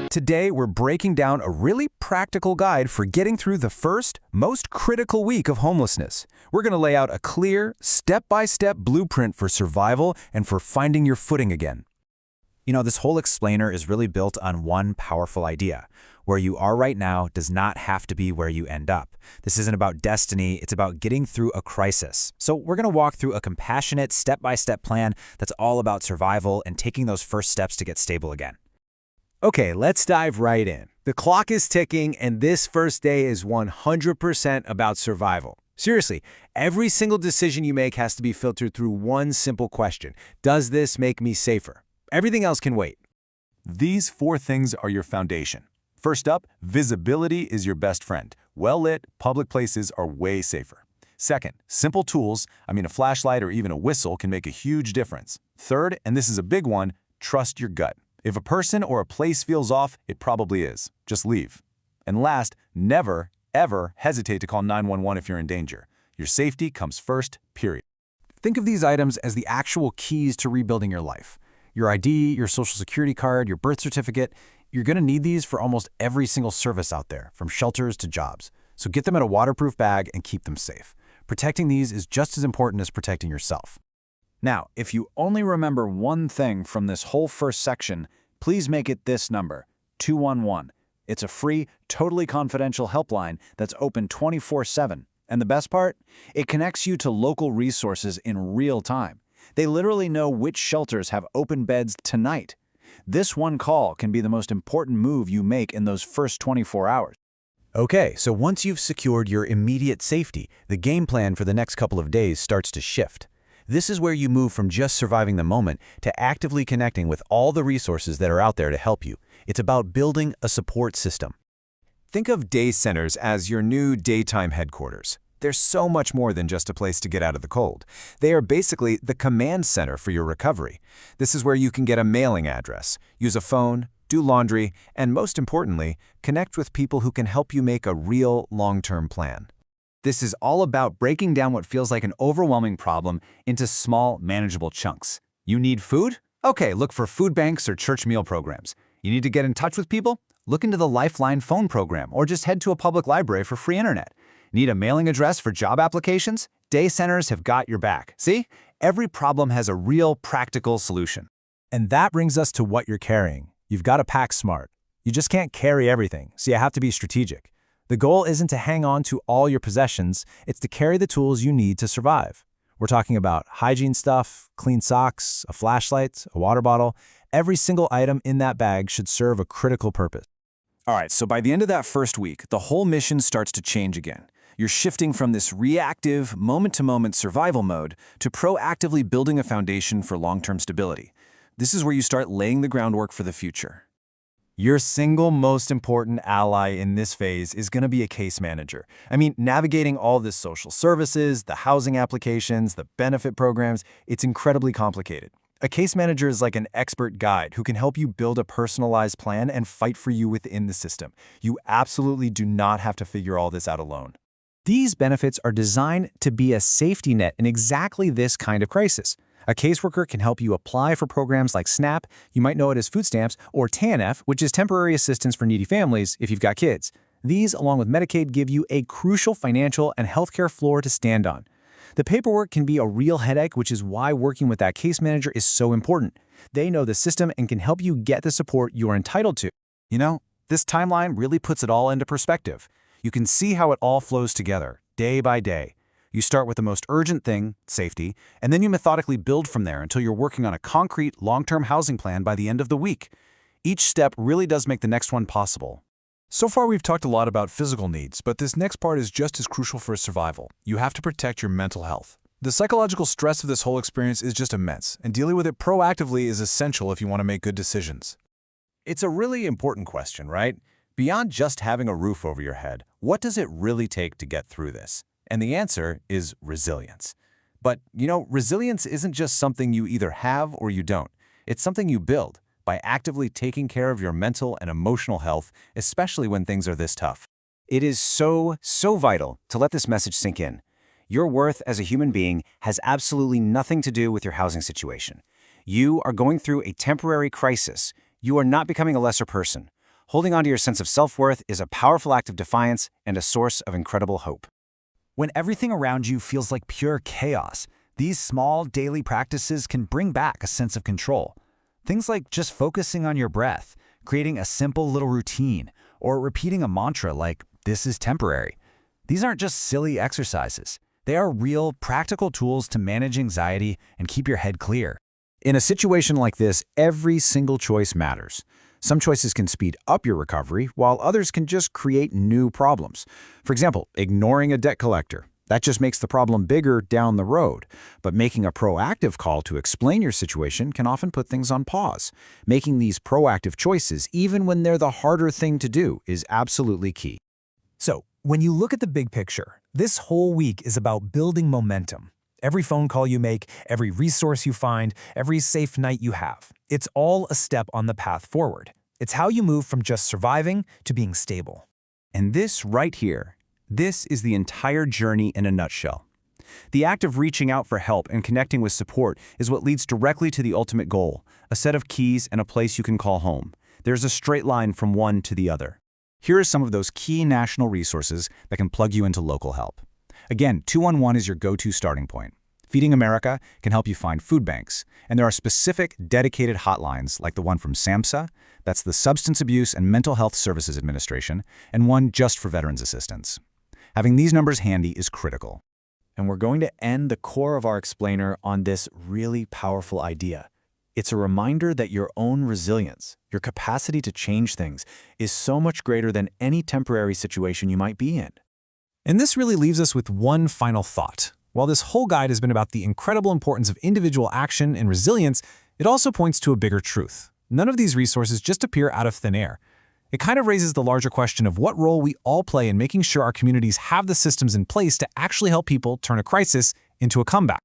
Today, we're breaking down a really practical guide for getting through the first, most critical week of homelessness. We're going to lay out a clear, step-by-step blueprint for survival and for finding your footing again. You know, this whole explainer is really built on one powerful idea. Where you are right now does not have to be where you end up. This isn't about destiny, it's about getting through a crisis. So we're going to walk through a compassionate, step-by-step plan that's all about survival and taking those first steps to get stable again. Okay, let's dive right in. The clock is ticking, and this first day is 100% about survival. Seriously, every single decision you make has to be filtered through one simple question. Does this make me safer? Everything else can wait. These 4 things are your foundation. First up, visibility is your best friend. Well-lit, public places are way safer. Second, simple tools, a flashlight or even a whistle can make a huge difference. Third, and this is a big one, trust your gut. If a person or a place feels off, it probably is. Just leave. And last, never, ever hesitate to call 911 if you're in danger. Your safety comes first, period. Think of these items as the actual keys to rebuilding your life. Your ID, your social security card, your birth certificate. You're going to need these for almost every single service out there, from shelters to jobs. So get them in a waterproof bag and keep them safe. Protecting these is just as important as protecting yourself. Now, if you only remember one thing from this whole first section, please make it this number, 211. It's a free, totally confidential helpline that's open 24/7. And the best part? It connects you to local resources in real time. They literally know which shelters have open beds tonight. This one call can be the most important move you make in those first 24 hours. Okay, so once you've secured your immediate safety, the game plan for the next couple of days starts to shift. This is where you move from just surviving the moment to actively connecting with all the resources that are out there to help you. It's about building a support system. Think of day centers as your new daytime headquarters. They're so much more than just a place to get out of the cold. They are basically the command center for your recovery. This is where you can get a mailing address, use a phone, do laundry, and most importantly, connect with people who can help you make a real long-term plan. This is all about breaking down what feels like an overwhelming problem into small, manageable chunks. You need food? Okay, look for food banks or church meal programs. You need to get in touch with people? Look into the Lifeline phone program or just head to a public library for free internet. Need a mailing address for job applications? Day centers have got your back. See? Every problem has a real, practical solution. And that brings us to what you're carrying. You've got to pack smart. You just can't carry everything, so you have to be strategic. The goal isn't to hang on to all your possessions, it's to carry the tools you need to survive. We're talking about hygiene stuff, clean socks, a flashlight, a water bottle. Every single item in that bag should serve a critical purpose. All right, so by the end of that first week, the whole mission starts to change again. You're shifting from this reactive, moment-to-moment survival mode to proactively building a foundation for long-term stability. This is where you start laying the groundwork for the future. Your single most important ally in this phase is going to be a case manager. Navigating all this social services, the housing applications, the benefit programs, it's incredibly complicated. A case manager is like an expert guide who can help you build a personalized plan and fight for you within the system. You absolutely do not have to figure all this out alone. These benefits are designed to be a safety net in exactly this kind of crisis. A caseworker can help you apply for programs like SNAP, you might know it as food stamps, or TANF, which is temporary assistance for needy families if you've got kids. These, along with Medicaid, give you a crucial financial and healthcare floor to stand on. The paperwork can be a real headache, which is why working with that case manager is so important. They know the system and can help you get the support you're entitled to. You know, this timeline really puts it all into perspective. You can see how it all flows together, day by day. You start with the most urgent thing, safety, and then you methodically build from there until you're working on a concrete, long-term housing plan by the end of the week. Each step really does make the next one possible. So far, we've talked a lot about physical needs, but this next part is just as crucial for survival. You have to protect your mental health. The psychological stress of this whole experience is just immense, and dealing with it proactively is essential if you want to make good decisions. It's a really important question, right? Beyond just having a roof over your head, what does it really take to get through this? And the answer is resilience. But, resilience isn't just something you either have or you don't. It's something you build by actively taking care of your mental and emotional health, especially when things are this tough. It is so vital to let this message sink in. Your worth as a human being has absolutely nothing to do with your housing situation. You are going through a temporary crisis. You are not becoming a lesser person. Holding on to your sense of self-worth is a powerful act of defiance and a source of incredible hope. When everything around you feels like pure chaos, these small daily practices can bring back a sense of control. Things like just focusing on your breath, creating a simple little routine, or repeating a mantra like, "This is temporary." These aren't just silly exercises. They are real, practical tools to manage anxiety and keep your head clear. In a situation like this, every single choice matters. Some choices can speed up your recovery, while others can just create new problems. For example, ignoring a debt collector. That just makes the problem bigger down the road. But making a proactive call to explain your situation can often put things on pause. Making these proactive choices, even when they're the harder thing to do, is absolutely key. So, when you look at the big picture, this whole week is about building momentum. Every phone call you make, every resource you find, every safe night you have, it's all a step on the path forward. It's how you move from just surviving to being stable. And this right here, this is the entire journey in a nutshell. The act of reaching out for help and connecting with support is what leads directly to the ultimate goal, a set of keys and a place you can call home. There's a straight line from one to the other. Here are some of those key national resources that can plug you into local help. Again, 211 is your go-to starting point. Feeding America can help you find food banks, and there are specific, dedicated hotlines like the one from SAMHSA, that's the Substance Abuse and Mental Health Services Administration, and one just for veterans assistance. Having these numbers handy is critical. And we're going to end the core of our explainer on this really powerful idea. It's a reminder that your own resilience, your capacity to change things, is so much greater than any temporary situation you might be in. And this really leaves us with one final thought. While this whole guide has been about the incredible importance of individual action and resilience, it also points to a bigger truth. None of these resources just appear out of thin air. It kind of raises the larger question of what role we all play in making sure our communities have the systems in place to actually help people turn a crisis into a comeback.